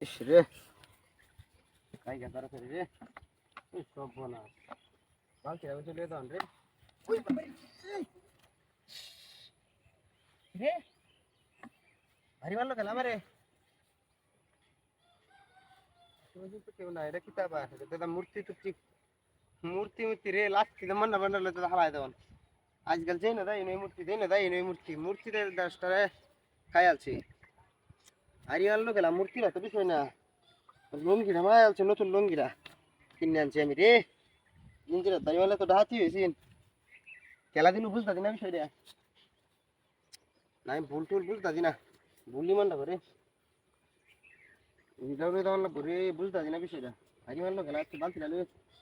ইস রে কাইগা তাড়াতাড়ি রে সব না বালতি আগে চলে দাও রে ওই বাবা রে ভারী ভালো খেলা আমারে তুমি তো কেউ না এটা কিতাব আছে দাদা মূর্তি টুর্তি মূর্তি মূর্তি রে লাস্ট মন্না বান্ডালে তো হালাই দেওয়ান আজকাল যেই না দেয় মূর্তি দেই না দেয় মূর্তি মূর্তিতে 10টারে খাই আলছি হারি আনলো গেলাম মূর্তিরা তো বিষয় না লঙ্গিরা মায় আলছে নতুন লঙ্গিরা কিনে আনছি আমি রে লঙ্গিরা দাঁড়িয়ে তো ডাহাতি হয়েছি খেলা দিন বুঝতে দিন বিষয়টা না আমি ভুল টুল বুঝতে না ভুলই মানটা করে হিসাবে দেওয়ার লাগবো রে বুঝতে দিন বিষয়টা হারি মানলো গেলা একটু বালতি ডালে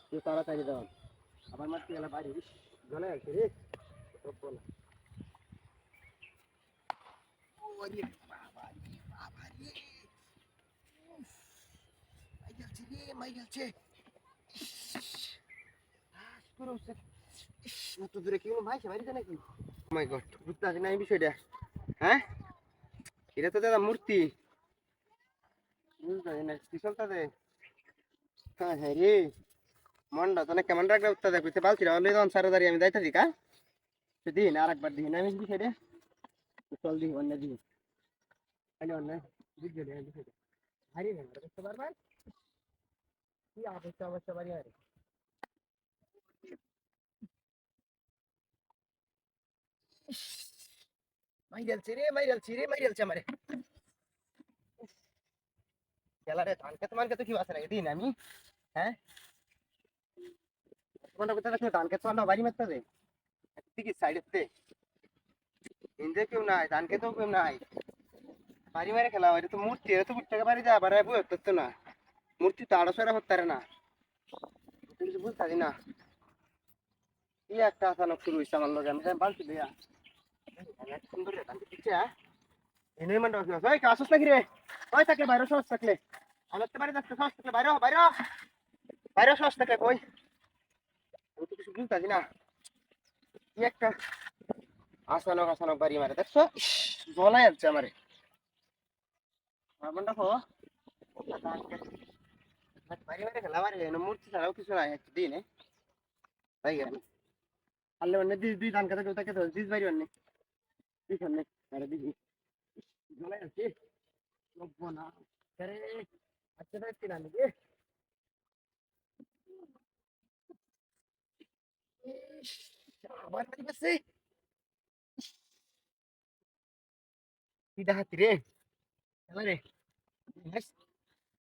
তুই তাড়াতাড়ি দেওয়ান আবার মারতে গেলা বাড়ি জলে আছে রে সব বলা ওরে বাবা রে বাবা রে মাই গেছে রে মাই গেছে পুরো এত দূরে কেউ ভাই বাড়িতে নাকি মাই গড বুঝতে পারছি না এই বিষয়টা হ্যাঁ এটা তো দাদা মূর্তি বুঝতে পারছি না কি চলতে হ্যাঁ হ্যাঁ রে মনটা তো না কেমন রাখলে উত্তর দেখতে পালছি অলরেডি তখন সারা দাঁড়িয়ে আমি যাইতে দিকা দিন আর একবার দিন আমি বিষয়টা চল দিই অন্য দিন খালি অন্য বুঝতে বিষয়টা হারিয়ে গেল বুঝতে পারবেন কি অবস্থা অবস্থা বাড়ি আর মাইরালছে আমারে খেলারে ধান খেতে মান খেতে কি বাসে নাকি দিন আমি হ্যাঁ কোনটা কোথায় দেখো ধান খেতে মান বাড়ি মারতে দে ঠিক সাইডেতে ইন্দে কেউ নাই ধান খেতেও কেউ নাই বাড়ি মারে খেলা এটা তো মূর্তি এটা তো বুঝতে বাড়ি যা বাড়ায় বই তো না মূর্তি তো আড়ো সরা হতে পারে না কিছু বুঝতে পারি না কি একটা আচানক শুরু হয়েছে আমার লগে আমি বালতি দিয়া সুন্দর ধান দিচ্ছে হ্যাঁ এনে মান রাখি ওই কাশস নাকি রে ওই থাকলে বাইরে সহজ থাকলে আমার তো বাড়ি যাচ্ছে সহজ থাকলে বাইরে বাইরে বাইরে সহজ থাকলে কই আমি তো কিছু বুঝতে পারি না কি একটা আসানক আসানক বাড়ি মারে দেখছো জলাই যাচ্ছে আমারে আমার দেখো বাড়ি মারে খেলা মারে মূর্তি ছাড়াও কিছু নাই একটু দিন তাই গেল আল্লে মানে দুই ধান কাটা কেউ তাকে তো দিস বাড়ি মানে দিস মানে আরে দিদি জলাই যাচ্ছে লব্ব না আরে আচ্ছা দেখছি না নাকি আবার বাড়ি পাচ্ছে কি দেখাচ্ছি রে খেলা রে